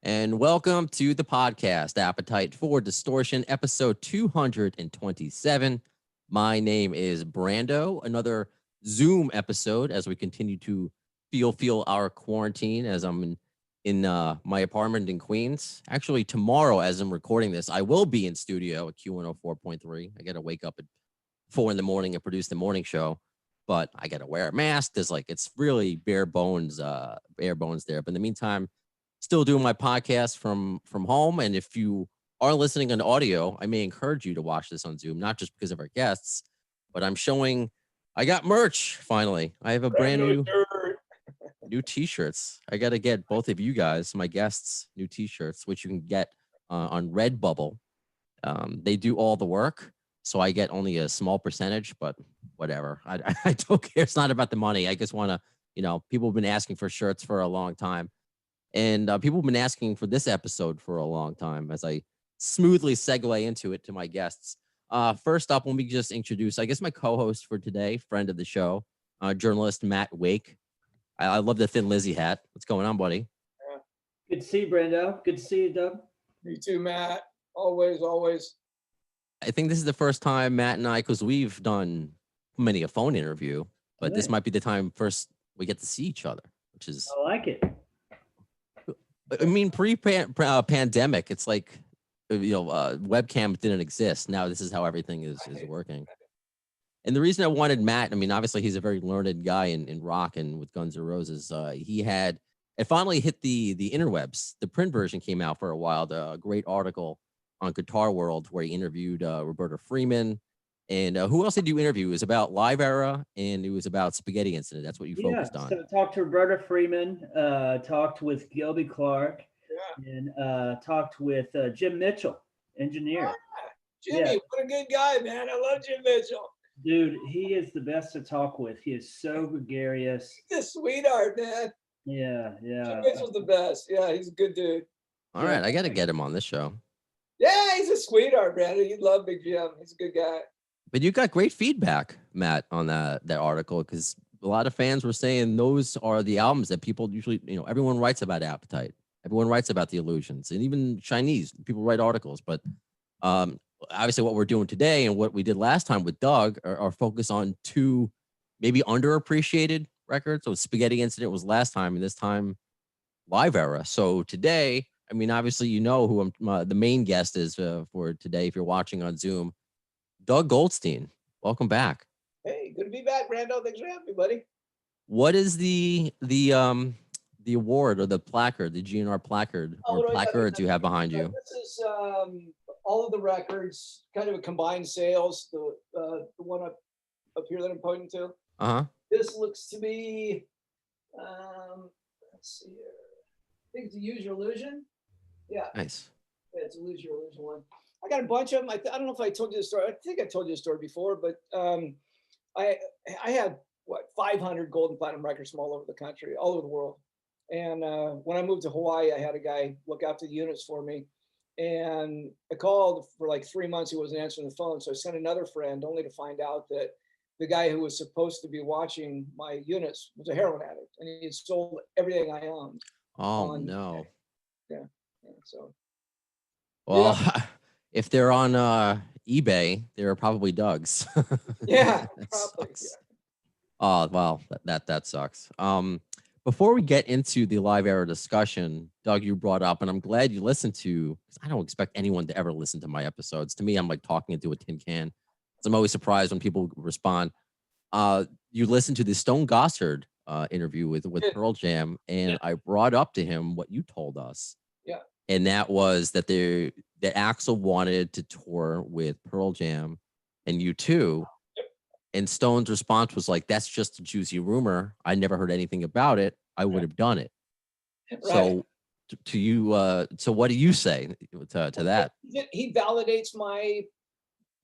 and welcome to the podcast, Appetite for Distortion, episode 227. My name is Brando. Another Zoom episode as we continue to feel our quarantine as I'm in my apartment in Queens. Actually, tomorrow, as I'm recording this, I will be in studio at Q104.3. I got to wake up at 4 in the morning and produce the morning show, but I got to wear a mask. It's really bare bones there. But in the meantime, still doing my podcast from home. And if you are listening on audio, I may encourage you to watch this on Zoom, not just because of our guests, but I got merch finally. I have a brand new t-shirts. I got to get both of you guys, my guests, new t-shirts, which you can get on Redbubble. They do all the work, so I get only a small percentage, but whatever. I don't care. It's not about the money. I just want to, people have been asking for shirts for a long time. And people have been asking for this episode for a long time as I smoothly segue into it to my guests. First up, let me just introduce, I guess, my co-host for today, friend of the show, journalist Matt Wake. I love the Thin Lizzy hat. What's going on, buddy? Good to see you, Brando. Good to see you, Doug. You too, Matt. Always. I think this is the first time Matt and I, because we've done many a phone interview, but this might be the time first we get to see each other, which is... I like it. I mean, pre-pandemic, it's like, webcam didn't exist. Now this is how everything is working. And the reason I wanted Matt, I mean, obviously he's a very learned guy in rock and with Guns N' Roses. It finally hit the interwebs. The print version came out for a while. A great article on Guitar World where he interviewed Roberta Freeman. And who else did you interview? It was about Live Era, and it was about Spaghetti Incident. That's what you focused on. So I talked to Roberta Freeman, talked with Gilby Clarke, and talked with Jim Mitchell, engineer. Jimmy, what a good guy, man. I love Jim Mitchell. Dude, he is the best to talk with. He is so gregarious. He's a sweetheart, man. Yeah. Jim Mitchell's the best. Yeah, he's a good dude. All right, I got to get him on this show. Yeah, he's a sweetheart, Brandon. You'd love Big Jim. He's a good guy. But you got great feedback, Matt, on that article, because a lot of fans were saying those are the albums that people usually, everyone writes about Appetite. Everyone writes about the Illusions, and even Chinese people write articles. But obviously what we're doing today and what we did last time with Doug are focused on two maybe underappreciated records. So Spaghetti Incident was last time, and this time Live Era. So today, I mean, obviously, who the main guest is for today. If you're watching on Zoom, Doug Goldstein, welcome back. Hey, good to be back, Brando. Thanks for having me, buddy. What is the award or the placard, the GNR placard or placards you have behind you? This is all of the records, kind of a combined sales. The one up here that I'm pointing to. This looks to be, let's see here. I think it's a Use Your Illusion. Yeah. Nice. Yeah, it's a Use Your Illusion one. I got a bunch of them. I don't know if I told you the story. I think I told you the story before, but I had 500 gold and platinum records from all over the country, all over the world. And when I moved to Hawaii, I had a guy look after the units for me. And I called for like 3 months. He wasn't answering the phone. So I sent another friend only to find out that the guy who was supposed to be watching my units was a heroin addict. And he had sold everything I owned. Oh, no. Yeah. So. Well, yeah. If they're on eBay, they're probably Doug's. Yeah, probably. Yeah. Oh, well, that sucks. Before we get into the Live Era discussion, Doug, you brought up, and I'm glad you listened to, because I don't expect anyone to ever listen to my episodes. To me, I'm like talking into a tin can. So I'm always surprised when people respond. You listened to the Stone Gossard interview with Pearl Jam, and I brought up to him what you told us. Yeah. And that was that Axl wanted to tour with Pearl Jam and U2. And Stone's response was like, that's just a juicy rumor. I never heard anything about it. I would have done it. Right. So to you, so what do you say to that? He validates my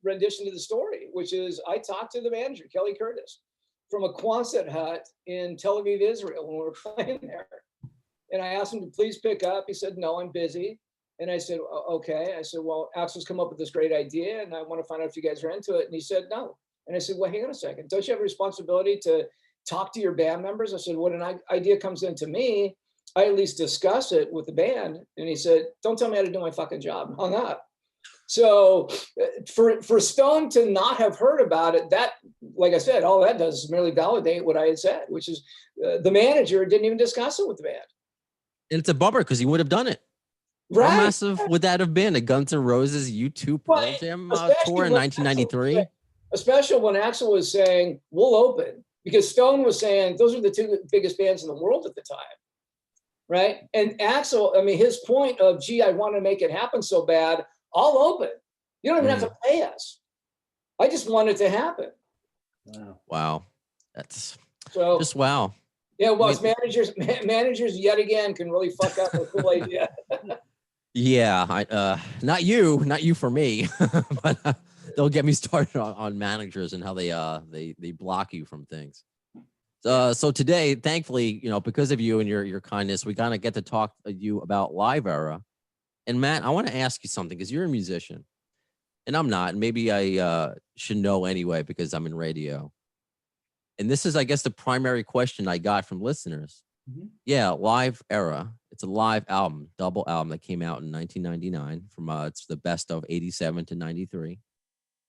rendition of the story, which is I talked to the manager, Kelly Curtis, from a Quonset hut in Tel Aviv, Israel, when we were playing there. And I asked him to please pick up. He said, no, I'm busy. And I said, okay. I said, well, Axl's come up with this great idea, and I want to find out if you guys are into it. And he said, no. And I said, well, hang on a second. Don't you have a responsibility to talk to your band members? I said, when an idea comes into me, I at least discuss it with the band. And he said, don't tell me how to do my fucking job, and hung up. So for Stone to not have heard about it, that, like I said, all that does is merely validate what I had said, which is the manager didn't even discuss it with the band. And it's a bummer because he would have done it. Right. How massive would that have been? A Guns N' Roses U2 Pearl Jam tour in 1993? Especially when Axl was saying, we'll open. Because Stone was saying, those are the two biggest bands in the world at the time. Right? And Axl, I mean, his point of, gee, I want to make it happen so bad, I'll open. You don't even have to pay us. I just want it to happen. Wow. That's so just wow. Yeah, well, managers yet again can really fuck up a cool idea. Yeah, not you for me, but they'll get me started on managers and how they block you from things. So today, thankfully, because of you and your kindness, we gotta get to talk to you about Live Era. And Matt, I want to ask you something because you're a musician, and I'm not. And maybe I should know anyway because I'm in radio. And this is, I guess, the primary question I got from listeners. Mm-hmm. Yeah, Live Era. It's a live album, double album that came out in 1999. From it's the best of 87 to 93.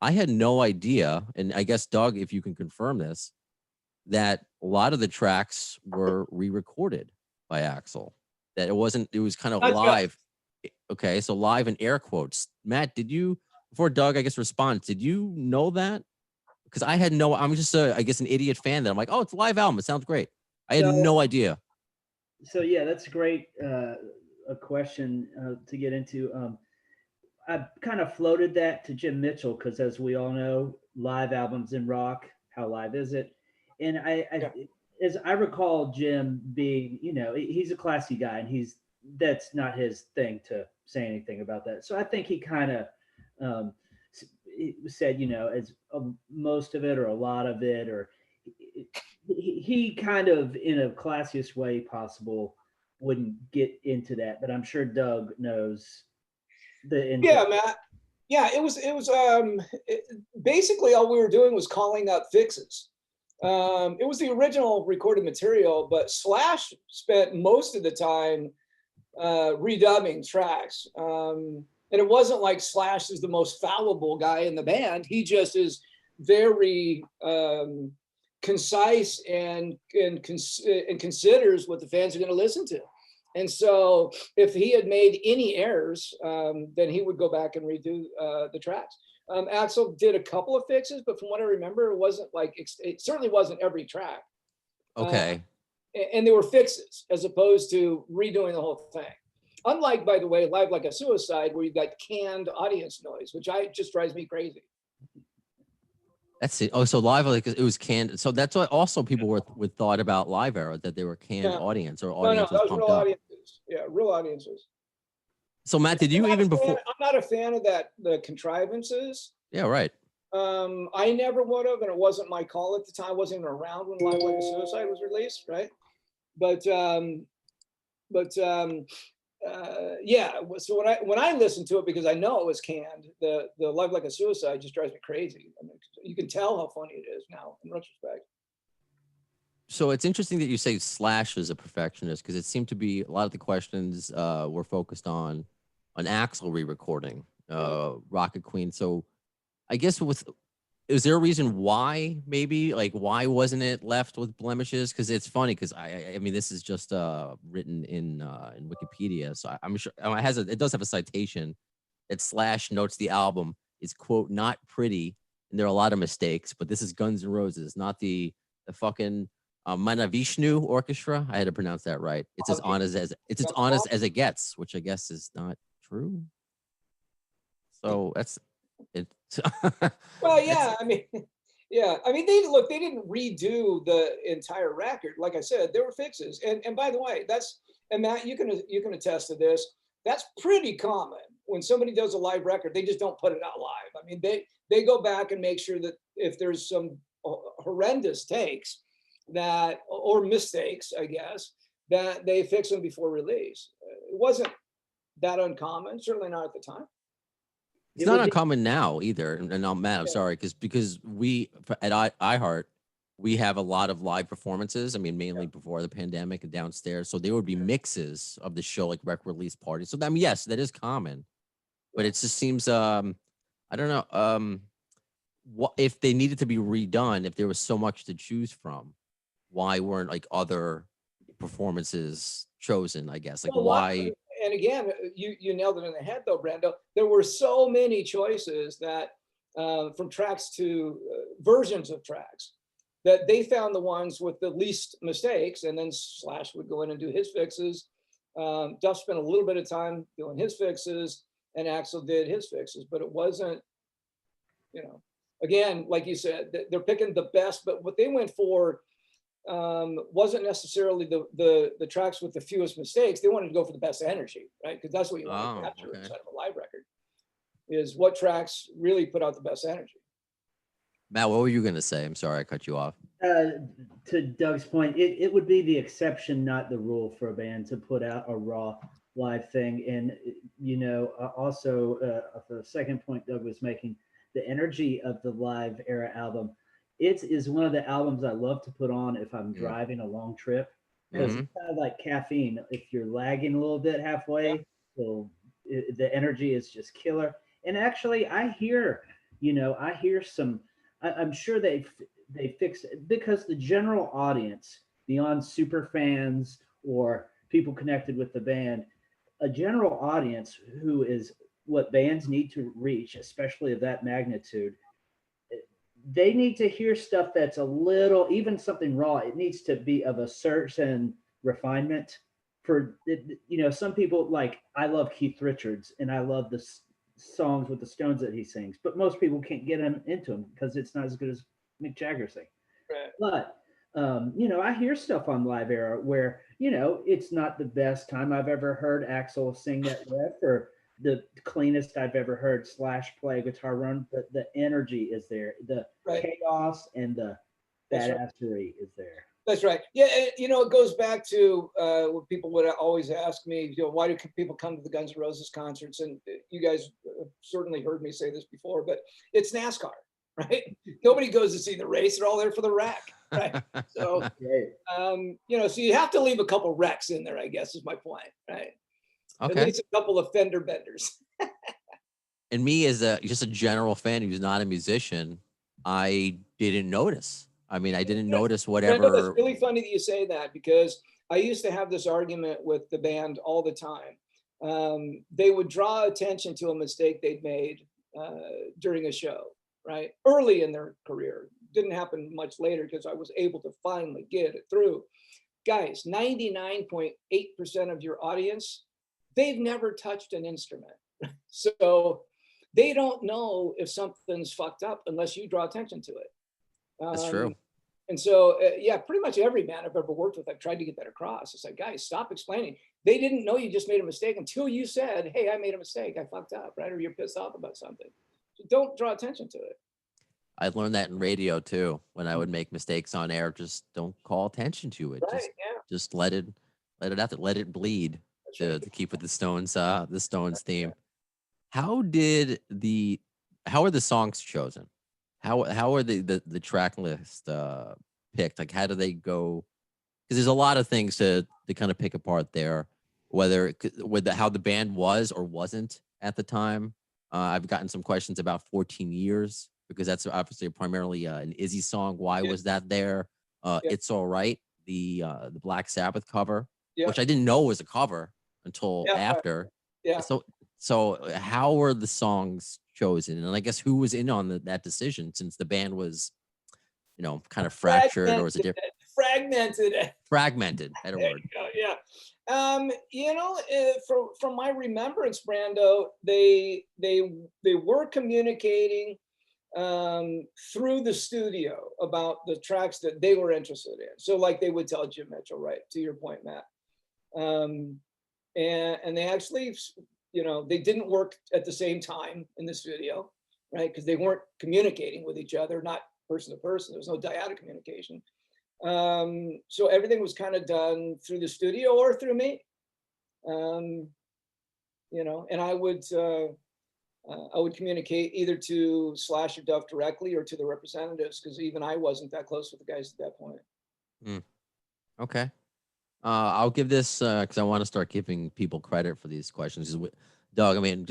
I had no idea, and I guess Doug, if you can confirm this, that a lot of the tracks were re-recorded by Axl. That it wasn't. It was kind of live. Okay, so live in air quotes. Matt, did you, before Doug, I guess, responds, did you know that? Because I had no, I'm just, I guess, an idiot fan that I'm like, oh, it's a live album. It sounds great. I had no idea. So, yeah, that's a great a question to get into. I kind of floated that to Jim Mitchell because, as we all know, live albums in rock, how live is it? And as I recall Jim being, he's a classy guy, and that's not his thing to say anything about that. So I think he kind of said, as most of it or a lot of it, or he kind of, in a classiest way possible, wouldn't get into that. But I'm sure Doug knows the. Yeah, Matt. Yeah, it was basically all we were doing was calling out fixes. It was the original recorded material, but Slash spent most of the time redubbing tracks. And it wasn't like Slash is the most fallible guy in the band. He just is very concise and considers what the fans are going to listen to. And so if he had made any errors, then he would go back and redo the tracks. Axl did a couple of fixes, but from what I remember, it certainly wasn't every track. Okay. And they were fixes as opposed to redoing the whole thing. Unlike, by the way, Live Like a Suicide, where you've got canned audience noise, which just drives me crazy. That's it. Oh, so Live, like, it was canned. So that's what also people would thought about Live Era, that they were canned audience or audience was pumped up. Audiences. Yeah, real audiences. So Matt, did you even before? I'm not a fan of the contrivances. Yeah, right. I never would have, and it wasn't my call at the time. I wasn't even around when Live Like a Suicide was released, right? Yeah. So when I listen to it, because I know it was canned, the Live Like a Suicide just drives me crazy. I mean, you can tell how funny it is now in retrospect. So it's interesting that you say Slash is a perfectionist, because it seemed to be a lot of the questions were focused on Axl re-recording Rocket Queen. So I guess is there a reason why, maybe, like, why wasn't it left with blemishes? Because it's funny, because I mean, this is just written in Wikipedia, so I'm sure it does have a citation that Slash notes the album is, quote, not pretty, and there are a lot of mistakes, but this is Guns N' Roses, not the fucking Manavishnu Orchestra. I had to pronounce that right. It's as honest as it gets, which I guess is not true. So that's it. Well, yeah, I mean, they didn't redo the entire record. Like I said, there were fixes. And by the way, and Matt, you can attest to this. That's pretty common. When somebody does a live record, they just don't put it out live. I mean, they go back and make sure that if there's some horrendous takes or mistakes, I guess, that they fix them before release. It wasn't that uncommon, certainly not at the time. It's not uncommon now either. And I'm mad. I'm sorry, because we at iHeart, we have a lot of live performances. I mean, mainly before the pandemic and downstairs. So there would be mixes of the show, like record release parties. So I mean, yes, that is common, but it just seems I don't know what if they needed to be redone, if there was so much to choose from, why weren't like other performances chosen, I guess? Like Well, why and again, you nailed it in the head though, Brando. There were so many choices that from tracks to versions of tracks that they found the ones with the least mistakes, and then Slash would go in and do his fixes. Duff spent a little bit of time doing his fixes, and Axl did his fixes, but it wasn't, you know, again, like you said, they're picking the best, but what they went for wasn't necessarily the tracks with the fewest mistakes. They wanted to go for the best energy, right? Because that's what you want to capture inside of a live record, is what tracks really put out the best energy. Matt, what were you gonna say? I'm sorry I cut you off. To Doug's point, it would be the exception, not the rule, for a band to put out a raw live thing. And, you know, also the second point Doug was making, the energy of the live era album, it is one of the albums I love to put on if I'm driving a long trip, because it's kind of like caffeine. If you're lagging a little bit halfway, so the energy is just killer. And actually, I hear some. I'm sure they fix it, because the general audience, beyond super fans or people connected with the band, a general audience who is what bands need to reach, especially of that magnitude, they need to hear stuff that's a little, even something raw. It needs to be of a certain refinement. For, you know, some people, like, I love Keith Richards and I love the songs with the Stones that he sings, but most people can't get him into them because it's not as good as Mick Jagger sing. Right. But you know, I hear stuff on Live Era where, you know, it's not the best time I've ever heard Axl sing that riff, or the cleanest I've ever heard Slash play a guitar run, but the energy is there, the chaos and the badassery is there. That's right. Yeah, you know, it goes back to what people would always ask me, you know, why do people come to the Guns N' Roses concerts? And you guys certainly heard me say this before, but it's NASCAR, right? Nobody goes to see the race; they're all there for the wreck, right? So, you know, so you have to leave a couple wrecks in there, I guess, is my point, right? Okay. At least a couple of fender benders. And me, as just a general fan who's not a musician, I didn't notice. I mean, I didn't notice whatever. Brando, that's really funny that you say that, because I used to have this argument with the band all the time. They would draw attention to a mistake they'd made during a show, right? Early in their career. Didn't happen much later because I was able to finally get it through. Guys, 99.8% of your audience, they've never touched an instrument. So they don't know if something's fucked up unless you draw attention to it. That's true. And so, yeah, pretty much every band I've ever worked with, I've tried to get that across. It's like, guys, stop explaining. They didn't know you just made a mistake until you said, hey, I made a mistake. I fucked up, right? Or you're pissed off about something. So don't draw attention to it. I learned that in radio too. When I would make mistakes on air, just don't call attention to it. Right, just let it out there, let it bleed to keep with the Stones theme. How are the songs chosen? How are the track list picked? Like, how do they go? Because there's a lot of things to kind of pick apart there, whether how the band was or wasn't at the time. I've gotten some questions about 14 Years, because that's obviously primarily an Izzy song. Why was that there? It's All Right, the Black Sabbath cover, which I didn't know was a cover until after. Yeah. So how were the songs chosen? And I guess who was in on that decision, since the band was, you know, kind of fractured, or was it different? Fragmented. Better word. Yeah. You know, from my remembrance, Brando, they were communicating through the studio about the tracks that they were interested in. So, like, they would tell Jim Mitchell, right? To your point, Matt. And they actually, you know, they didn't work at the same time in the studio, right? Because they weren't communicating with each other, not person to person. There was no dyadic communication. So everything was kind of done through the studio or through me. You know, and I would I would communicate either to Slash or Duff directly or to the representatives, because even I wasn't that close with the guys at that point. Okay. I'll give this because I want to start giving people credit for these questions. Doug, I mean,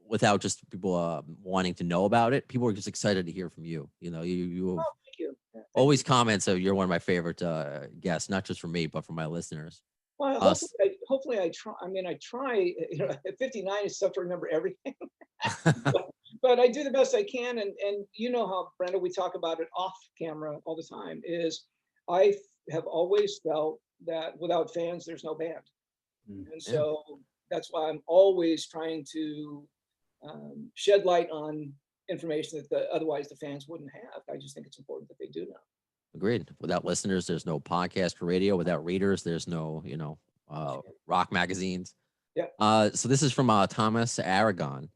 without just people wanting to know about it, people are just excited to hear from you. You know, you have Thank you. Yeah, thank always you. comments of you're one of my favorite guests, not just for me, but for my listeners. Well, hopefully I try. I mean, I try. You know, at 59, it's tough to remember everything, but I do the best I can. And you know how, Brenda, we talk about it off camera all the time. Is I have always felt that without fans, there's no band, and Yeah. so that's why I'm always trying to shed light on information that otherwise the fans wouldn't have. I just think it's important that they do know. Agreed. Without listeners, there's no podcast or radio. Without readers, there's no, rock magazines. Yeah. So this is from Thomas Aragon.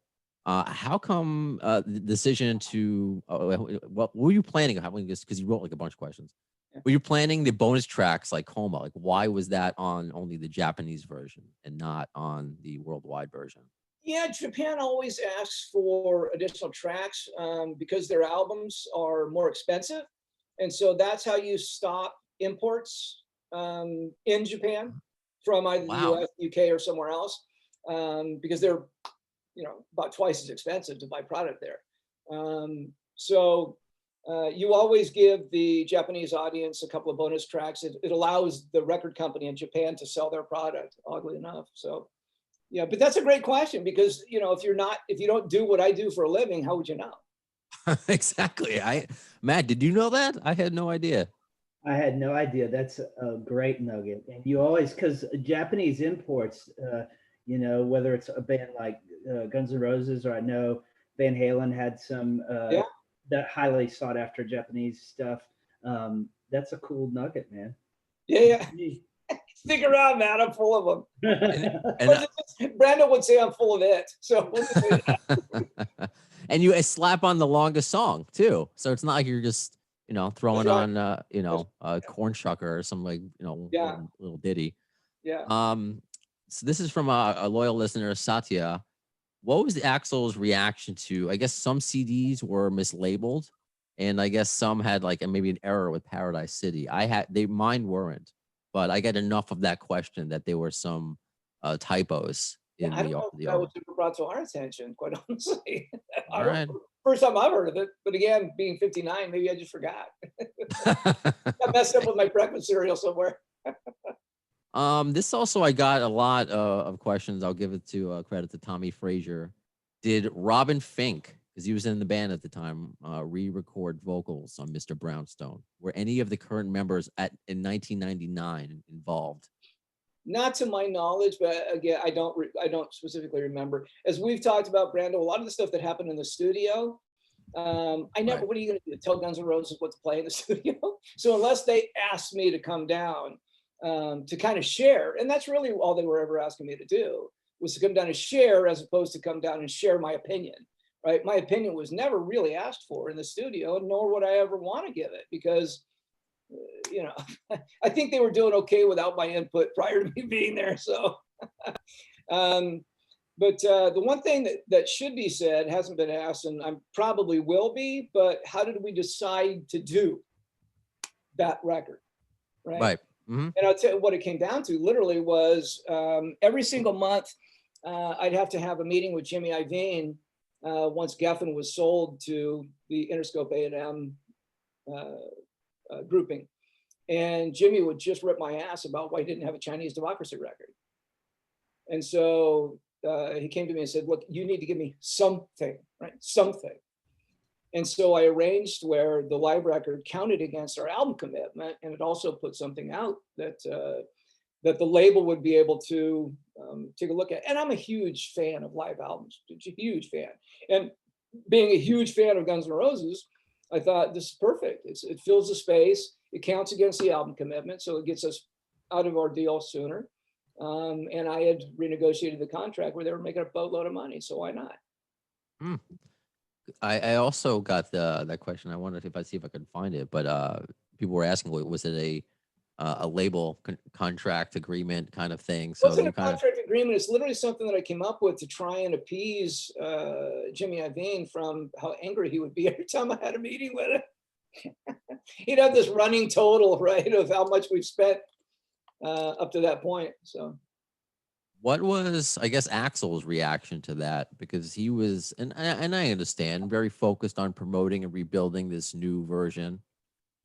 How come the decision to, what were you planning on having this? Because you wrote like a bunch of questions. Yeah. Were you planning the bonus tracks like Coma? Like, why was that on only the Japanese version and not on the worldwide version? Yeah, Japan always asks for additional tracks because their albums are more expensive. And so that's how you stop imports in Japan from either the Wow. US, UK, or somewhere else, because they're, about twice as expensive to buy product there. So you always give the Japanese audience a couple of bonus tracks. It allows the record company in Japan to sell their product, oddly enough. So, yeah, but that's a great question because, if you don't do what I do for a living, how would you know? Exactly. Matt, did you know that? I had no idea. I had no idea. That's a great nugget. And you always, because Japanese imports, whether it's a band like Guns N' Roses, or I know Van Halen had some Yeah. that highly sought after Japanese stuff. That's a cool nugget, man. Yeah. Stick around, man. I'm full of them. And Brandon would say I'm full of it. So and you slap on the longest song too. So it's not like you're just, throwing right. on corn shucker or some Yeah. little ditty. Yeah. So this is from a loyal listener, Satya. What was the Axl's reaction to, I guess some CDs were mislabeled and I guess some had like maybe an error with Paradise City. Mine weren't, but I get enough of that question that there were some typos in I don't know the if that album. was ever brought to our attention, quite honestly. All right. First time I've heard of it, but again, being 59, maybe I just forgot. I messed up with my breakfast cereal somewhere. This also, I got a lot of questions. I'll give it to credit to Tommy Frazier. Did Robin Fink, because he was in the band at the time, re-record vocals on Mr. Brownstone? Were any of the current members in 1999 involved? Not to my knowledge, but again, I don't specifically remember. As we've talked about, Brando, a lot of the stuff that happened in the studio, I never. Right. What are you going to do? Tell Guns N' Roses what to play in the studio? So unless they asked me to come down to kind of share, and that's really all they were ever asking me to do, was to come down and share, as opposed to come down and share my opinion. Right? My opinion was never really asked for in the studio, nor would I ever want to give it, because I think they were doing okay without my input prior to me being there. So, but the one thing that should be said, hasn't been asked, and I probably will be, but how did we decide to do that record? Right. Mm-hmm. And I'll tell you what it came down to literally was every single month, I'd have to have a meeting with Jimmy Iovine once Geffen was sold to the Interscope A&M grouping. And Jimmy would just rip my ass about why he didn't have a Chinese Democracy record. And so he came to me and said, look, you need to give me something, right? Something. And so I arranged where the live record counted against our album commitment, and it also put something out that that the label would be able to take a look at. And I'm a huge fan of live albums, a huge fan. And being a huge fan of Guns N' Roses, I thought this is perfect. It fills the space. It counts against the album commitment, so it gets us out of our deal sooner. And I had renegotiated the contract where they were making a boatload of money, so why not? I also got that question. I wondered if I could find it, but people were asking, was it a label contract agreement kind of thing. It So wasn't you a kind of, contract agreement. It's literally something that I came up with to try and appease Jimmy Iovine from how angry he would be every time I had a meeting with him. He'd have this running total, right, of how much we've spent up to that point. So what was, I guess, Axl's reaction to that? Because he was, and I understand, very focused on promoting and rebuilding this new version,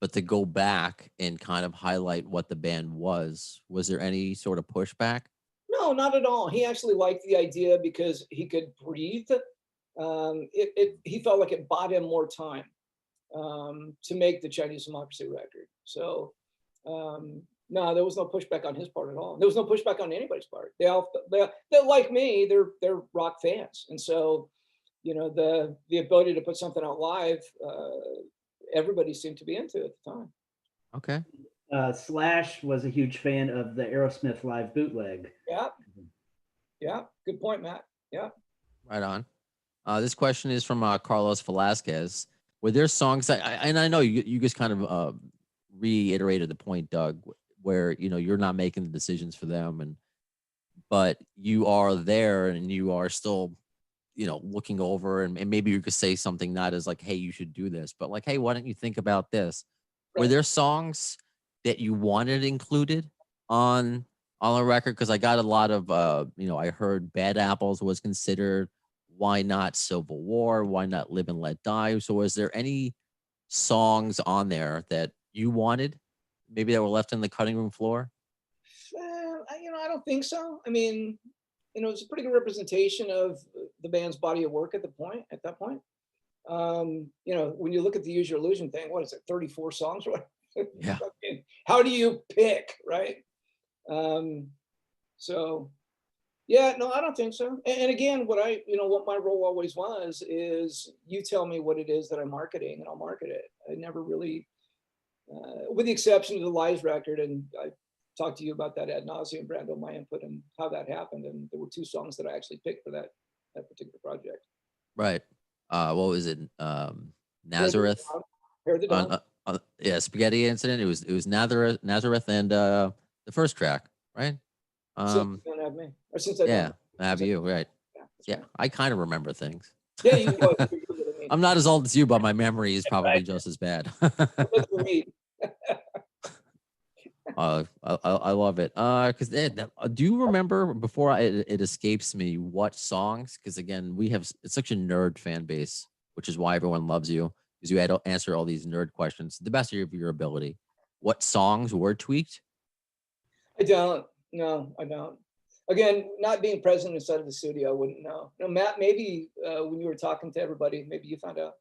but to go back and kind of highlight what the band was there any sort of pushback? no, not at all. He actually liked the idea because he could breathe. He felt like it bought him more time to make the Chinese Democracy record. So no, there was no pushback on his part at all. There was no pushback on anybody's part. They're like me. They're rock fans, and so the ability to put something out live, everybody seemed to be into at the time. Okay. Slash was a huge fan of the Aerosmith live bootleg. Yeah, yeah, good point, Matt. Yeah. Right on. This question is from Carlos Velasquez. Were there songs that, and I know you just kind of reiterated the point, Doug, where you're not making the decisions for them, but you are there and you are still, looking over, and maybe you could say something not as like, hey, you should do this, but like, hey, why don't you think about this? Were Right. there songs that you wanted included on a record? Because I got a lot of, I heard Bad Apples was considered. Why not Civil War? Why not Live and Let Die? So was there any songs on there that you wanted, maybe that were left in the cutting room floor? I don't think so. I mean, it's a pretty good representation of the band's body of work at that point. When you look at the Use Your Illusion thing, what is it, 34 songs? Yeah. How do you pick, right? So yeah, no, I don't think so. And again, what my role always was is you tell me what it is that I'm marketing and I'll market it. I never really, with the exception of the Lies record, and I talked to you about that ad nauseum, Brando, my input and how that happened. And there were 2 songs that I actually picked for that particular project. Right. What was it? Nazareth. Hair of the Dawn. Yeah, Spaghetti Incident. It was Nazareth, and the first track, right? Since You Don't Have Me, or Since I Don't Yeah, Have You, right? Yeah, right. I kind of remember things. Yeah, you're good at me. I'm not as old as you, but my memory is probably just as bad. That's for me. I love it. Because do you remember, before it escapes me, what songs? Because again, it's such a nerd fan base, which is why everyone loves you, because you had to answer all these nerd questions to the best of your ability. What songs were tweaked? I don't. No, I don't. Again, not being present inside of the studio, I wouldn't know. Matt, maybe when you were talking to everybody, maybe you found out.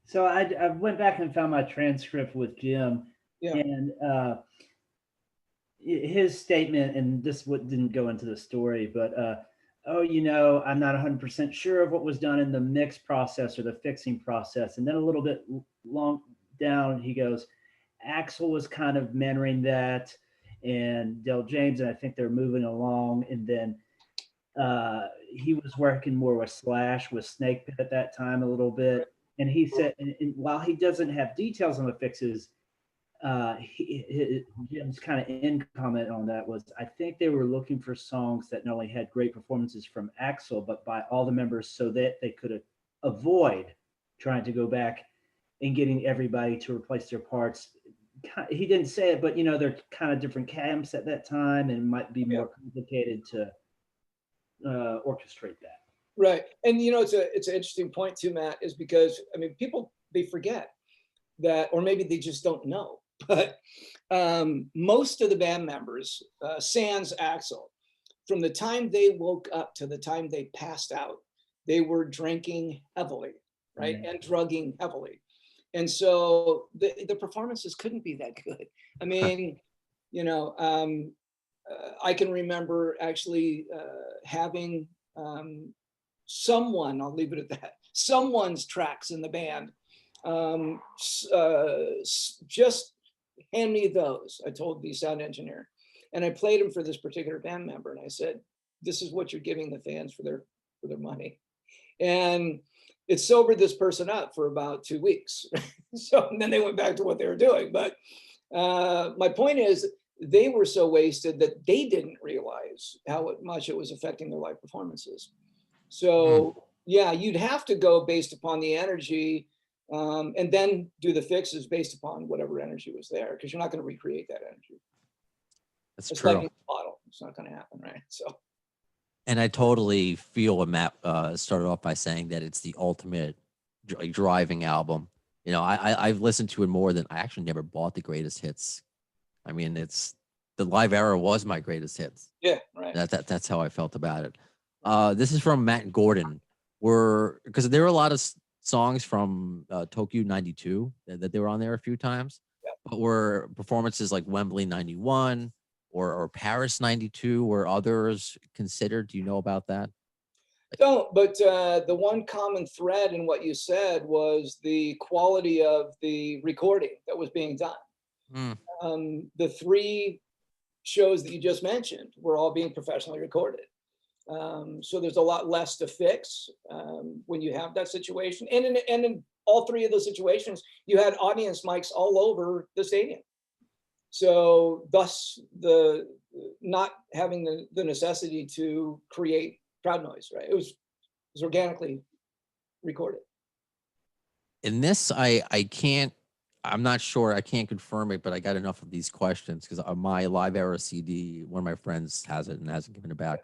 So I went back and found my transcript with Jim, Yeah. and his statement, and this didn't go into the story, but I'm not 100% sure of what was done in the mix process or the fixing process. And then a little bit long down, he goes, Axl was kind of mentoring that, and Del James, and I think they're moving along. And then he was working more with Slash, with Snake Pit at that time a little bit. And he said, and while he doesn't have details on the fixes, Jim's kind of end comment on that was, I think they were looking for songs that not only had great performances from Axl, but by all the members, so that they could avoid trying to go back and getting everybody to replace their parts. He didn't say it, but they're kind of different camps at that time, and it might be more complicated to orchestrate that. Right. And it's an interesting point too, Matt, is because people, they forget that, or maybe they just don't know, but most of the band members, sans Axl, from the time they woke up to the time they passed out, they were drinking heavily, right? Mm-hmm. And drugging heavily. And so the performances couldn't be that good. I can remember actually having someone, I'll leave it at that, someone's tracks in the band. Just hand me those, I told the sound engineer. And I played them for this particular band member. And I said, this is what you're giving the fans for their money. And it sobered this person up for about 2 weeks. So and then they went back to what they were doing. But my point is, they were so wasted that they didn't realize how much it was affecting their live performances. So yeah, you'd have to go based upon the energy, and then do the fixes based upon whatever energy was there, because you're not going to recreate that energy. That's It's true. like in a bottle. It's not going to happen, right? So. And I totally feel what Matt started off by saying, that it's the ultimate driving album. You know, I've listened to it more than, I actually never bought the greatest hits. I mean, it's the Live Era was my greatest hits. Yeah, right. That's how I felt about it. This is from Matt Gordon. Because there were a lot of songs from Tokyo '92 that they were on there a few times, Yeah. but were performances like Wembley '91 or Paris '92, were others considered? Do you know about that? Don't, but the one common thread in what you said was the quality of the recording that was being done. The 3 shows that you just mentioned were all being professionally recorded. So there's a lot less to fix when you have that situation. And in all 3 of those situations, you had audience mics all over the stadium. So thus the not having the necessity to create crowd noise, right? It was organically recorded. In this, I'm not sure. I can't confirm it, but I got enough of these questions because my Live Era CD, one of my friends has it and hasn't given it back.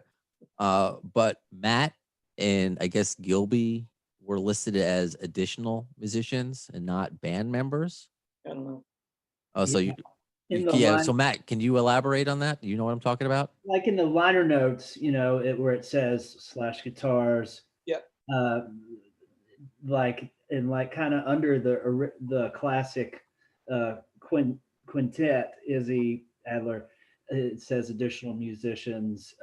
But Matt and I guess Gilby were listed as additional musicians and not band members. I don't know. Oh, so Yeah. So Matt, can you elaborate on that? Do you know what I'm talking about? Like in the liner notes, where it says /guitars. Yeah. Like kind of under the classic quintet, Izzy Adler, it says additional musicians,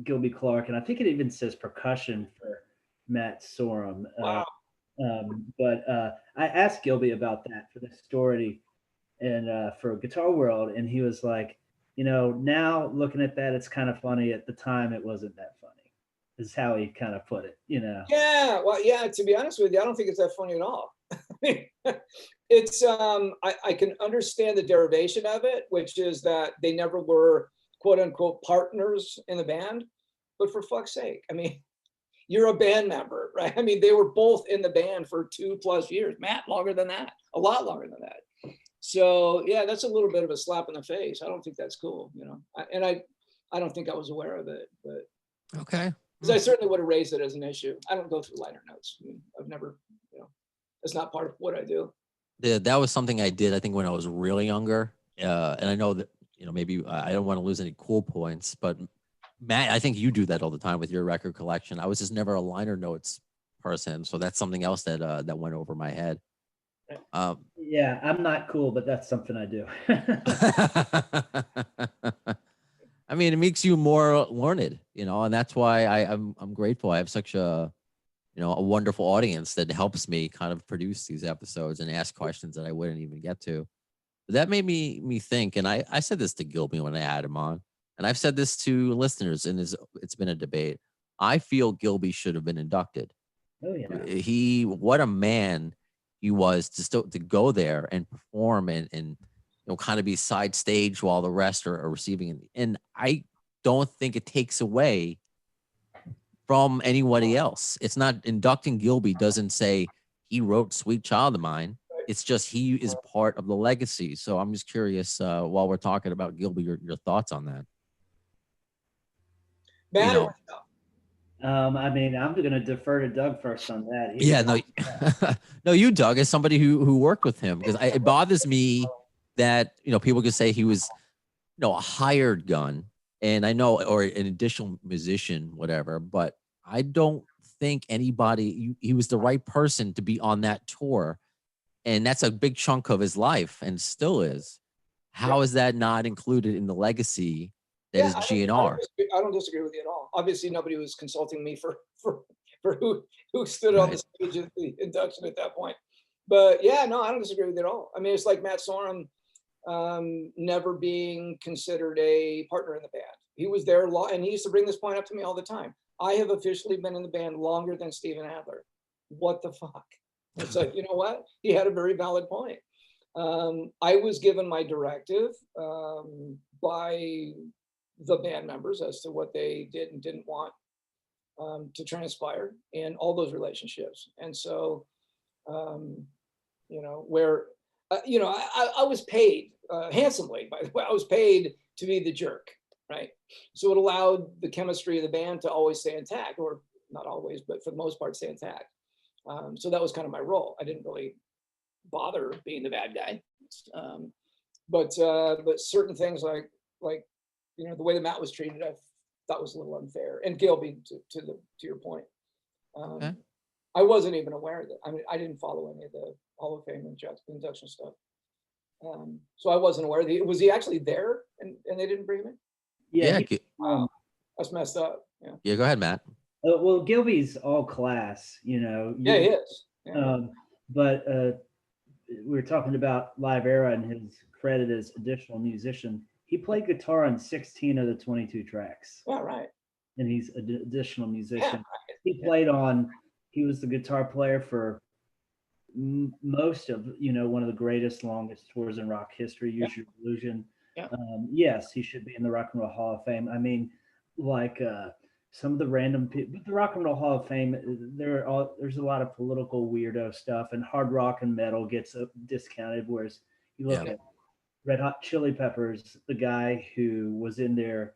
Gilby Clarke, and I think it even says percussion for Matt Sorum. Wow. But I asked Gilby about that for the story and for Guitar World, and he was like, now looking at that, it's kind of funny. At the time, it wasn't that funny. Is how he kind of put it. Yeah. Well, yeah. To be honest with you, I don't think it's that funny at all. It's I can understand the derivation of it, which is that they never were quote unquote partners in the band. But for fuck's sake, I mean, you're a band member, right? I mean, they were both in the band for 2+ years. Matt longer than that, a lot longer than that. So yeah, that's a little bit of a slap in the face. I don't think that's cool, and I don't think I was aware of it, but okay. Because I certainly would have raised it as an issue. I don't go through liner notes. I mean, I've never, it's not part of what I do. Yeah, that was something I did, I think, when I was really younger. And I know that, maybe I don't want to lose any cool points, but Matt, I think you do that all the time with your record collection. I was just never a liner notes person. So that's something else that went over my head. Yeah, I'm not cool, but that's something I do. I mean, it makes you more learned, and that's why I'm grateful. I have such a wonderful audience that helps me kind of produce these episodes and ask questions that I wouldn't even get to. But that made me think, and I said this to Gilby when I had him on, and I've said this to listeners, and it's been a debate. I feel Gilby should have been inducted. Oh yeah. What a man he was to go there and perform and kind of be side stage while the rest are receiving it. And I don't think it takes away from anybody else. It's not inducting Gilby doesn't say he wrote Sweet Child of Mine. It's just he is part of the legacy. So I'm just curious, while we're talking about Gilby, your thoughts on that. Matt, I mean, I'm going to defer to Doug first on that. No, you, Doug, as somebody who worked with him, because it bothers me that people could say he was a hired gun, and I know, or an additional musician, whatever, but I don't think he was the right person to be on that tour, and that's a big chunk of his life and still is. How is that not included in the legacy that is GNR? I don't disagree with you at all. Obviously nobody was consulting me for who stood on the stage at the induction at that point. But yeah, no, I don't disagree with you at all. I mean, it's like Matt Sorum never being considered a partner in the band. He was there and he used to bring this point up to me all the time. I have officially been in the band longer than Steven Adler. What the fuck? It's like, you know what? He had a very valid point. I was given my directive by the band members as to what they did and didn't want to transpire in all those relationships. And so, where, I was paid handsomely, by the way. I was paid to be the jerk, right? So it allowed the chemistry of the band to always stay intact, or not always, but for the most part, stay intact. So that was kind of my role. I didn't really bother being the bad guy. But certain things like the way the Matt was treated, I thought was a little unfair. And Gilby, to your point, Okay. I wasn't even aware of that. I mean, I didn't follow any of the Hall of Fame induction stuff, so I wasn't aware. Was he actually there, and they didn't bring him in? Yeah. Wow, that's messed up. Yeah. Yeah, go ahead, Matt. Well, Gilby's all class, Yeah, he is. Yeah. But we were talking about Live Era and his credit as additional musician. He played guitar on 16 of the 22 tracks. Yeah, right. And he's an additional musician. Yeah, right. He played on. He was the guitar player for most of one of the greatest, longest tours in rock history. Use Your Illusion. Yeah. Yes, he should be in the Rock and Roll Hall of Fame. I mean, like some of the random people, but the Rock and Roll Hall of Fame, there's a lot of political weirdo stuff, and hard rock and metal gets discounted. Whereas you look at Red Hot Chili Peppers, the guy who was in there,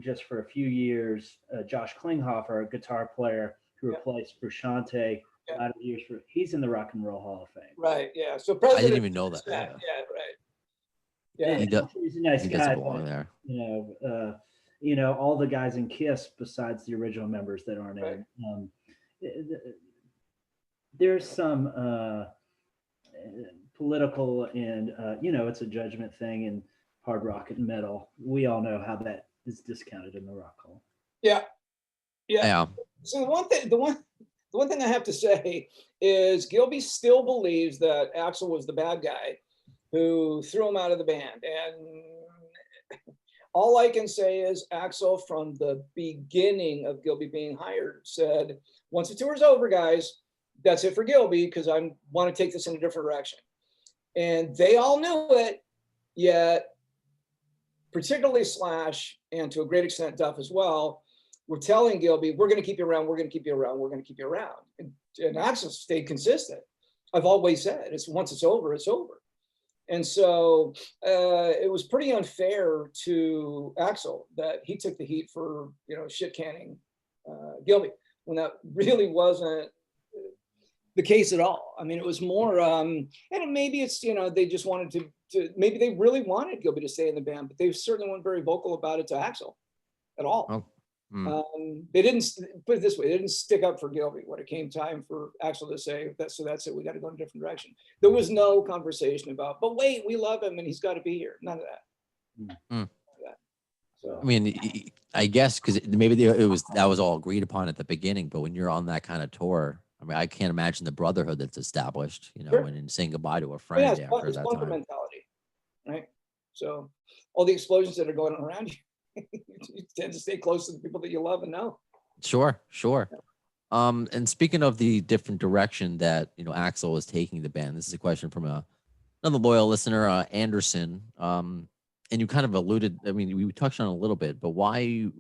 just for a few years, Josh Klinghoffer, a guitar player who replaced Frusciante out of years he's in the Rock and Roll Hall of Fame. Right. Yeah. So I didn't even know that. Yeah. Right. Yeah. He's a nice guy. Belong there. All the guys in Kiss besides the original members that aren't in. There's some political and it's a judgment thing in hard rock and metal. We all know how that is discounted in the Rock Hall. Yeah. So the one thing I have to say is Gilby still believes that Axl was the bad guy who threw him out of the band. And all I can say is Axl, from the beginning of Gilby being hired, said, once the tour's over, guys, that's it for Gilby, because I want to take this in a different direction. And they all knew it, yet particularly Slash, and to a great extent Duff as well, were telling Gilby, we're going to keep you around, we're going to keep you around, we're going to keep you around. And Axl stayed consistent. I've always said, once it's over, it's over. And so it was pretty unfair to Axl that he took the heat for, shit canning Gilby, when that really wasn't the case at all. I mean, it was more, and maybe it's, they just wanted to, maybe they really wanted Gilby to stay in the band, but they certainly weren't very vocal about it to Axl at all. Oh. They didn't, put it this way, they didn't stick up for Gilby when it came time for Axl to say, that's it, we got to go in a different direction. There was no conversation about, but wait, we love him and he's got to be here. None of that. So, I mean, I guess because maybe that was all agreed upon at the beginning, but when you're on that kind of tour, I mean, I can't imagine the brotherhood that's established, Sure. and saying goodbye to a friend after it's that bunker time. mentality, right? So all the explosions that are going on around you, you tend to stay close to the people that you love and know. Sure. And speaking of the different direction that Axl was taking the band, this is a question from another loyal listener, Anderson. And you kind of alluded, I mean, we touched on it a little bit, but why?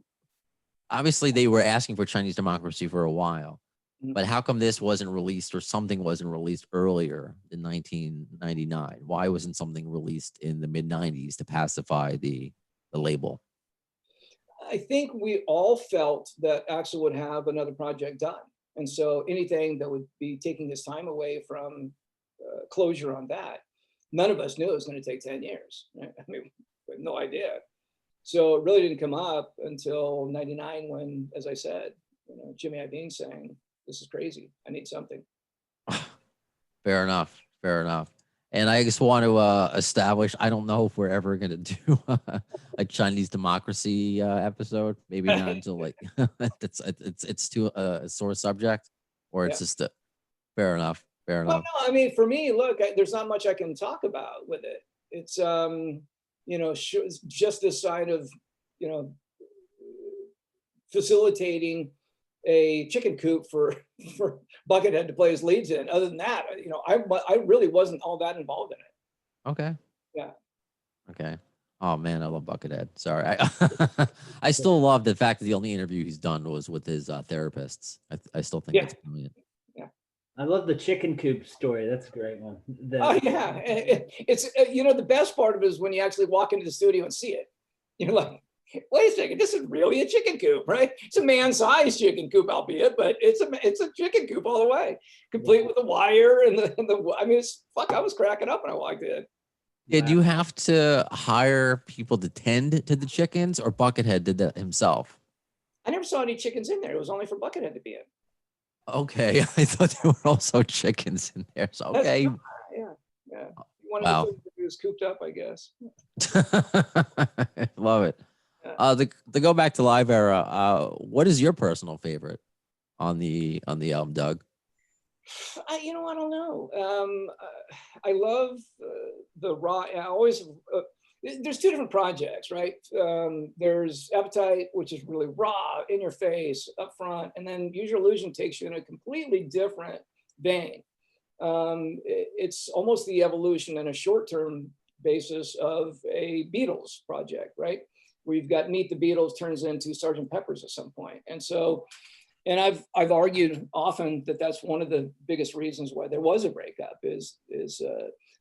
Obviously, they were asking for Chinese democracy for a while, but how come this wasn't released, or something wasn't released earlier in 1999? Why wasn't something released in the mid 90s to pacify the label? I think we all felt that Axl would have another project done. And so anything that would be taking his time away from closure on that, none of us knew it was going to take 10 years. Right? I mean, we had no idea. So it really didn't come up until 99 when, as I said, Jimmy Iovine saying, this is crazy, I need something. Fair enough. And I just want to establish, I don't know if we're ever going to do a Chinese democracy episode. Maybe not until like it's too a sore subject, or it's just fair enough. Well, no, I mean, for me, look, there's not much I can talk about with it. It's just this side of facilitating a chicken coop for Buckethead to play his leads in. Other than that, I really wasn't all that involved in it. Okay. Yeah. Okay. Oh man, I love Buckethead. Sorry, I I still love the fact that the only interview he's done was with his therapists. I still think Yeah. that's brilliant. I love the chicken coop story. That's a great one. Oh yeah, it's the best part of it is when you actually walk into the studio and see it. You're like, wait a second, this is really a chicken coop, right? It's a man-sized chicken coop, albeit, but it's a chicken coop all the way, complete with the wire and the. I mean, it's fuck. I was cracking up when I walked in. Did you have to hire people to tend to the chickens, or Buckethead did that himself? I never saw any chickens in there. It was only for Buckethead to be in. Okay, I thought there were also chickens in there. So okay, Yeah. One wow, of the things that was cooped up, I guess. love it. To go back to Live Era, what is your personal favorite on the album, Doug? I don't know. I love the raw. I always there's two different projects, right? There's Appetite, which is really raw, in your face, up front, and then Use Your Illusion takes you in a completely different vein. It's almost the evolution in a short-term basis of a Beatles project, right? Where you've got Meet the Beatles turns into Sgt. Pepper's at some point, and so. And I've argued often that that's one of the biggest reasons why there was a breakup is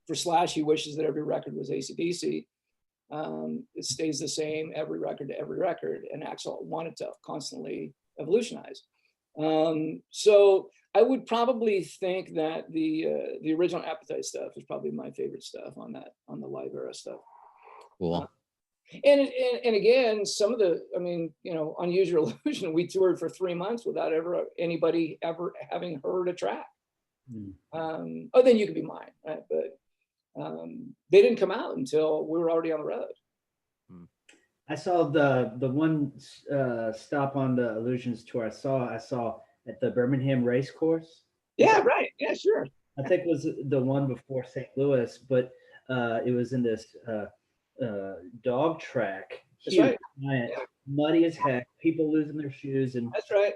for Slash, he wishes that every record was AC/DC. It stays the same every record to every record, and Axl wanted to constantly evolutionize. So I would probably think that the original Appetite stuff is probably my favorite stuff on the Live Era stuff. Cool. And again, some of the, I mean, on Use Your Illusion, we toured for 3 months without anybody ever having heard a track. Oh, then You Could Be Mine, right? But they didn't come out until we were already on the road. I saw the one stop on the Illusions tour. I saw at the Birmingham Race Course. Yeah, right. Yeah, sure. I think it was the one before St. Louis, but it was in this dog track. That's Huge, right. giant, muddy as heck, people losing their shoes, and That's right.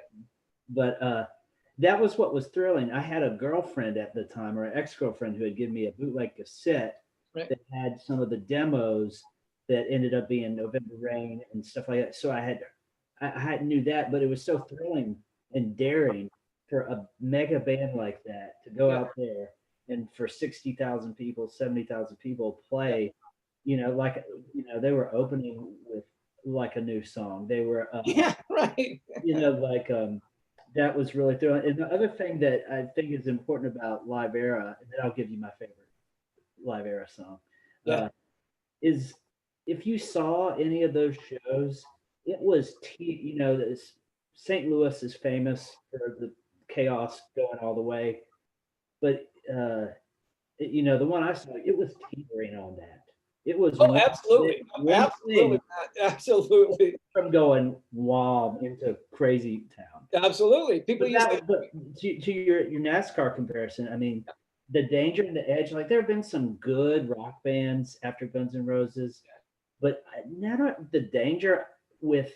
But that was what was thrilling. I had a girlfriend at the time, or an ex-girlfriend, who had given me a bootleg cassette that had some of the demos that ended up being November Rain and stuff like that. So I knew that, but it was so thrilling and daring for a mega band like that to go out there and for 60,000 people, 70,000 people play. They were opening with like a new song. They were, right. That was really thrilling. And the other thing that I think is important about Live Era, and then I'll give you my favorite Live Era song, is if you saw any of those shows, it was, St. Louis is famous for the chaos going all the way, but the one I saw, it was teetering on that. It was absolutely, absolutely from going wow into crazy town. Absolutely, people use that. But to your NASCAR comparison, I mean, the Danger and the Edge. Like there have been some good rock bands after Guns N' Roses, but not the Danger with.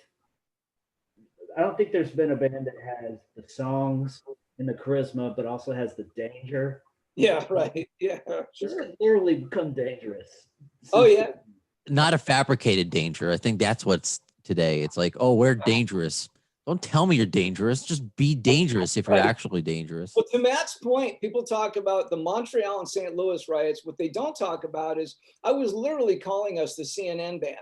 I don't think there's been a band that has the songs and the charisma, but also has the danger. Yeah, right. Yeah, sure. It's literally become dangerous. Oh yeah. Not a fabricated danger. I think that's what's today. It's like, oh, we're dangerous. Don't tell me you're dangerous. Just be dangerous if you're actually dangerous. Well, to Matt's point, people talk about the Montreal and St. Louis riots. What they don't talk about is I was literally calling us the CNN band.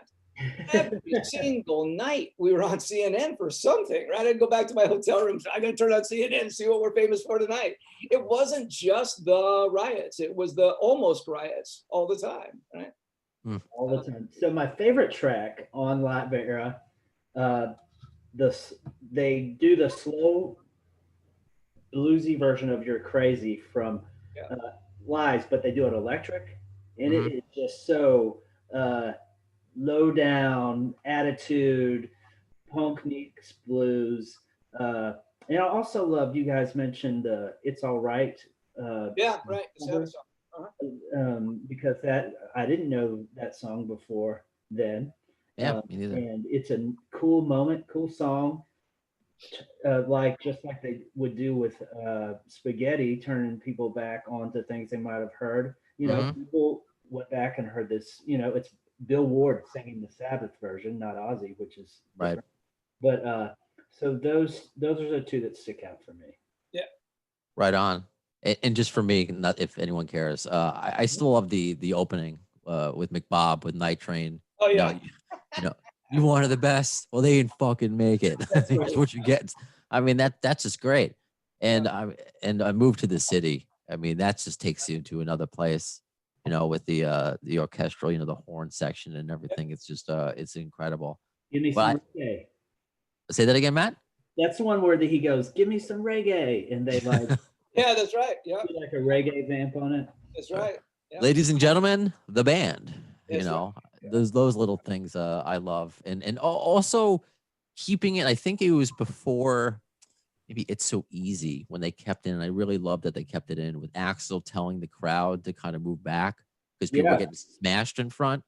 Every single night we were on CNN for something, right? I'd go back to my hotel room. I got to turn on CNN and see what we're famous for tonight. It wasn't just the riots. It was the almost riots all the time, right? All the time. So my favorite track on Live Era, they do the slow bluesy version of You're Crazy from Lies, but they do it electric. And it is just so low down attitude, punk meets blues. And I also love, you guys mentioned It's All Right. Right. Because that I didn't know that song before then. Yeah, me neither. And it's a cool moment, cool song. Just like they would do with Spaghetti, turning people back onto things they might have heard. People went back and heard this. It's Bill Ward singing the Sabbath version, not Ozzy, which is Right. different. But so those are the two that stick out for me. Yeah. Right on. And just for me, not if anyone cares, I still love the opening with McBob with Night Train. Oh You yeah. know, you know, you wanted the best. Well, they didn't fucking make it. That's That's right. what you get. I mean, that's just great. And Yeah. I moved to the city. I mean, that just takes you to another place. With the orchestral, the horn section and everything. It's just it's incredible. Give me But some reggae. say that again, Matt. That's the one where he goes, "Give me some reggae," and they like Yeah, that's right. Yeah, do like a reggae vamp on it. that's right. Yeah. Ladies and gentlemen, the band. That's right. Yeah. Those little things I love, and also keeping it. I think it was before maybe It's So Easy when they kept in. And I really love that they kept it in with Axl telling the crowd to kind of move back because people were Yeah. getting smashed in front.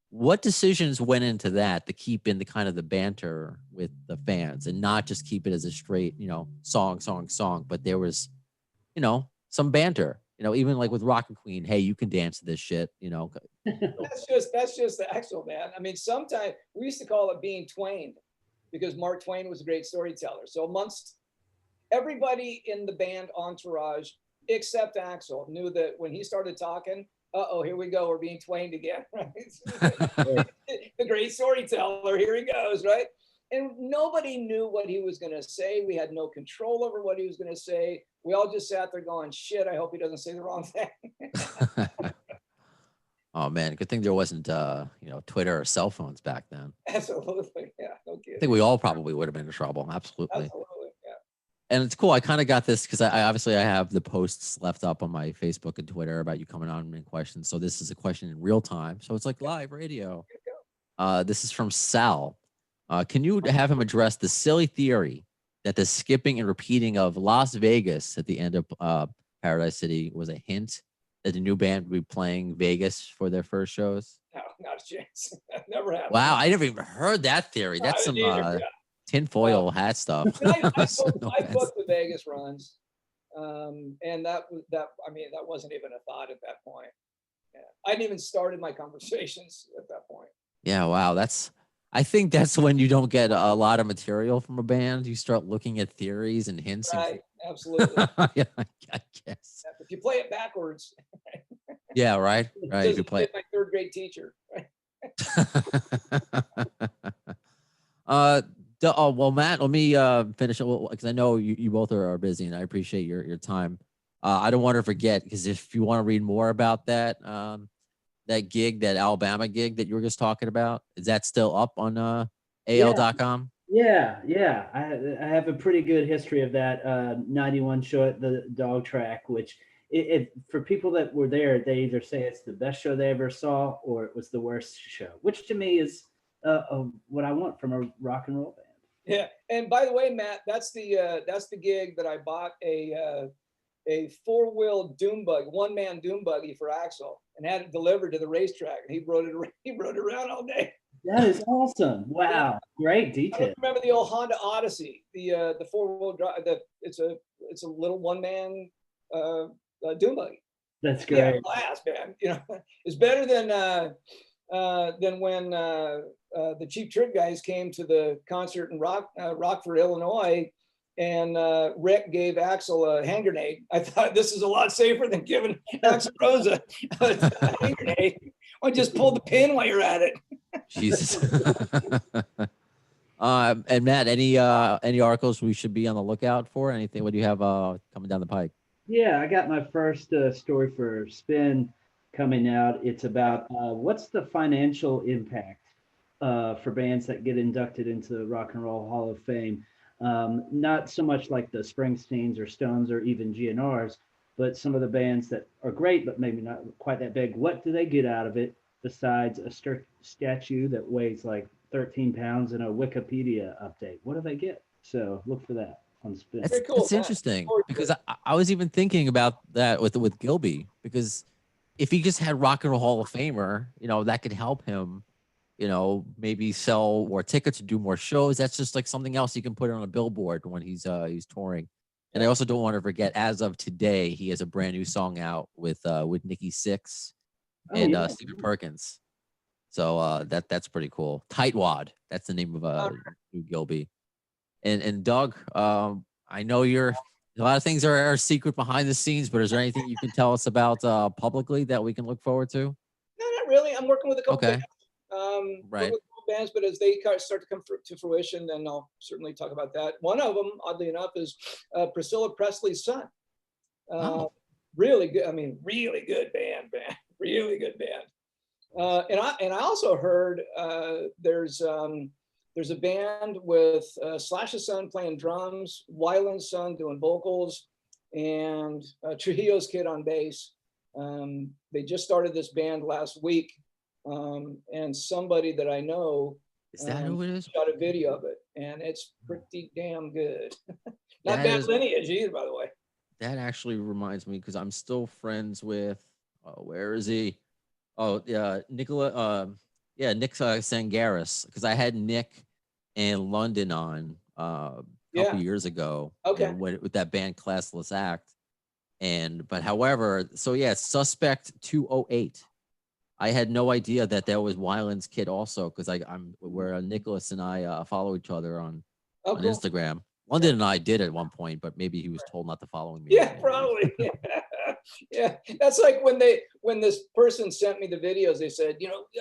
What decisions went into that to keep in the kind of the banter with the fans and not just keep it as a straight, song, but there was, some banter, even like with Rock and Queen, hey, you can dance to this shit, That's just the actual, man. I mean, sometimes we used to call it being twained because Mark Twain was a great storyteller. So amongst everybody in the band entourage, except Axl, knew that when he started talking, here we go, we're being twained again, right? The great storyteller, here he goes, right? And nobody knew what he was going to say. We had no control over what he was going to say. We all just sat there going, shit, I hope he doesn't say the wrong thing. Oh man, good thing there wasn't Twitter or cell phones back then. Absolutely. Yeah, no I kidding. think we all probably would have been in trouble. Absolutely. Absolutely. Yeah. And it's cool. I kind of got this because I obviously I have the posts left up on my Facebook and Twitter about you coming on and questions. So this is a question in real time. So it's like live radio. This is from Sal. Can you have him address the silly theory that the skipping and repeating of Las Vegas at the end of Paradise City was a hint that the new band would be playing Vegas for their first shows? No, not a chance. Never happened. Wow, I never even heard that theory. That's some tinfoil hat stuff. I booked the Vegas runs, and that wasn't even a thought at that point. Yeah. I hadn't even started my conversations at that point. Yeah, wow. I think that's when you don't get a lot of material from a band. You start looking at theories and hints. Right, absolutely. Yeah, I guess. If you play it backwards. Yeah, right. Right. If you play my third grade teacher. Well, Matt, let me finish because I know you both are busy, and I appreciate your time. I don't want to forget because if you want to read more about that that Alabama gig that you were just talking about, is that still up on al.com? Yeah. I have a pretty good history of that 91 show at the Dog Track, which for people that were there, they either say it's the best show they ever saw or it was the worst show, which to me is what I want from a rock and roll band. Yeah, and by the way, Matt, that's the gig that I bought a 4-wheel doom buggy, one-man doom buggy for Axl, and had it delivered to the racetrack, and he rode it around all day. That is awesome! Wow, yeah. Great detail. I remember the old Honda Odyssey, the 4-wheel drive. It's a little one-man doom buggy. That's great. Yeah, blast, man. It's better than when the Cheap Trick guys came to the concert in Rockford, Illinois, and Rick gave Axl a hand grenade. I thought this is a lot safer than giving axlrose a hand grenade. Or just pull the pin while you're at it. Jesus. And Matt, any articles we should be on the lookout for? Anything? What do you have coming down the pike? Yeah, I got my first story for Spin coming out. It's about what's the financial impact for bands that get inducted into the Rock and Roll Hall of Fame. Not so much like the Springsteens or Stones or even GNRs, but some of the bands that are great, but maybe not quite that big. What do they get out of it besides a statue that weighs like 13 pounds and a Wikipedia update? What do they get? So look for that on Spin. Very cool. That's interesting because I was even thinking about that with Gilby, because if he just had Rock and Roll Hall of Famer, that could help him, maybe sell more tickets or do more shows. That's just like something else you can put on a billboard when he's touring. And I also don't want to forget, as of today, he has a brand new song out with Nikki Sixx Oh, and yeah. Stephen Perkins. So that's pretty cool. Tightwad. That's the name of new Gilby. And Doug, I know a lot of things are secret behind the scenes, but is there anything you can tell us about publicly that we can look forward to? No, not really. I'm working with a couple Okay. bands. Working Right. with a couple bands, but as they start to come to fruition, then I'll certainly talk about that. One of them, oddly enough, is Priscilla Presley's son. Oh. Really good. I mean, really good band. Really good band. And I also heard there's a band with Slash's son playing drums, Wyland's son doing vocals, and Trujillo's kid on bass. They just started this band last week, and somebody that I know Is that who it is? shot a video of it, and it's pretty damn good. Not That bad is- lineage either, by the way. That actually reminds me because I'm still friends with. Where is he? Oh yeah, Nick Sangaris. Because I had Nick and London on a couple Yeah. years ago. Okay. And with that band Classless Act. But however, so yeah, Suspect 208. I had no idea that was Wyland's kid also because where Nicholas and I follow each other on Oh, cool. Instagram. London and I did at one point, but maybe he was told not to follow me. Yeah, probably. Yeah. Yeah, that's like when this person sent me the videos. They said,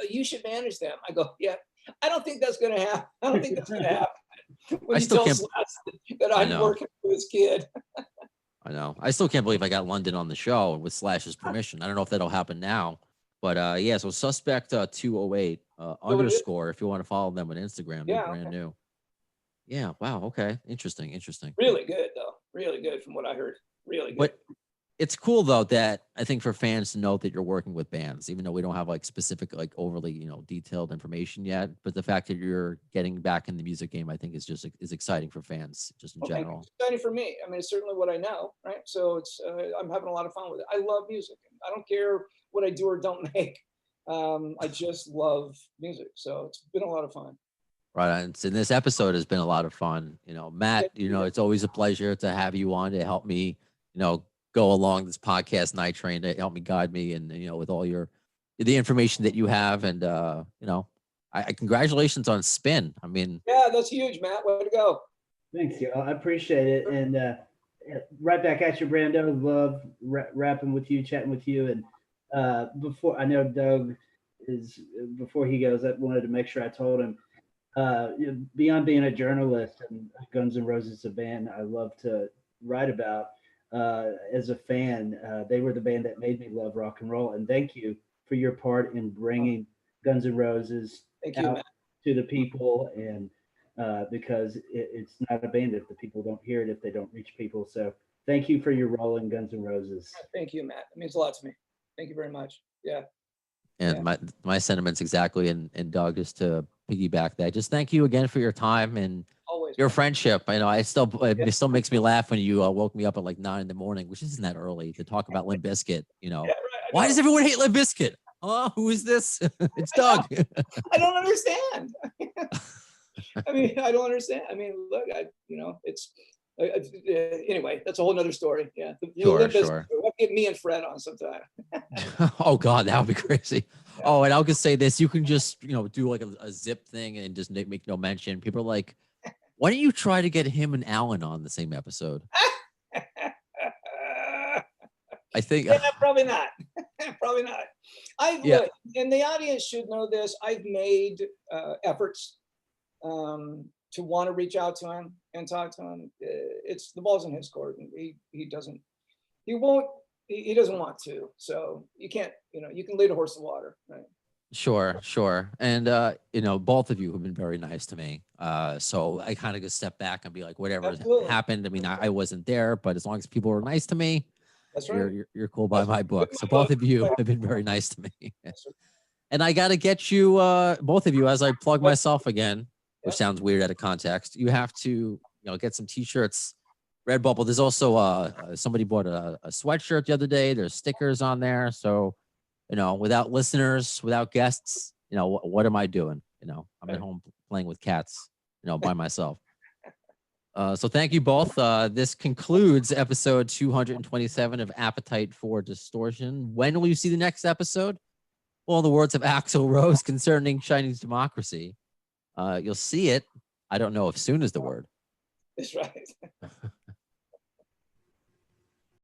you should manage them. I go, yeah, I don't think that's gonna happen. I don't think that's gonna happen. When I you still tell can't- Slash that I I'm know. working for this kid. I know. I still can't believe I got London on the show with Slash's permission. I don't know if that'll happen now, but yeah. So Suspect 208 underscore. If you want to follow them on Instagram, they're brand new. Yeah. Wow. Okay. Interesting. Really good though. Really good from what I heard. Really good. But it's cool though that I think for fans to know that you're working with bands, even though we don't have like specific, like overly, detailed information yet. But the fact that you're getting back in the music game, I think is exciting for fans just in general. It's exciting for me. I mean, it's certainly what I know, right? So it's I'm having a lot of fun with it. I love music. I don't care what I do or don't make. I just love music. So it's been a lot of fun. Right. And so this episode has been a lot of fun. Matt, it's always a pleasure to have you on to help me, go along this podcast night train, to help me guide me and, with all the information that you have. And, I congratulations on Spin. I mean, yeah, that's huge, Matt. Way to go. Thanks, you. I appreciate it. And right back at you, Brando. Love rapping with you, chatting with you. And before, I know Doug before he goes, I wanted to make sure I told him, beyond being a journalist and Guns N' Roses, a band I love to write about, as a fan, they were the band that made me love rock and roll. And thank you for your part in bringing Guns N' Roses out to the people. And because it's not a band if the people don't hear it, if they don't reach people. So thank you for your role in Guns N' Roses. Thank you, Matt. It means a lot to me. Thank you very much. Yeah. And my sentiments exactly. And Doug, just to piggyback that, just thank you again for your time and always your friendship. It still makes me laugh when you woke me up at like 9 a.m, which isn't that early to talk about Limp Bizkit. Yeah, right, why does everyone hate Limp Bizkit? Oh, who is this? It's Doug. I don't understand. I mean, I don't understand. I mean, look, it's anyway, that's a whole nother story. Yeah. Sure. We'll get me and Fred on sometime. Oh God, that would be crazy. Yeah. Oh, and I'll just say this: you can just do like a zip thing and just make no mention. People are like, why don't you try to get him and Alan on the same episode? I think probably not. Probably not. Look, and the audience should know this. I've made efforts to want to reach out to him and talk to him. It's the ball's in his court, and he doesn't want to. So you can't, you can lead a horse to water, right? Sure. And both of you have been very nice to me. So I kind of just step back and be like, whatever happened. I mean, I wasn't there, but as long as people were nice to me, that's right. You're cool by my book. So both of you have been very nice to me. And I got to get you, both of you, as I plug myself again, which sounds weird out of context. You have to, get some t-shirts. Redbubble. There's also somebody bought a sweatshirt the other day. There's stickers on there. So, without listeners, without guests, what am I doing? I'm at home playing with cats, by myself. So thank you both. This concludes episode 227 of Appetite for Distortion. When will you see the next episode? Well, the words of Axl Rose concerning Chinese democracy. You'll see it. I don't know if soon is the word. That's right.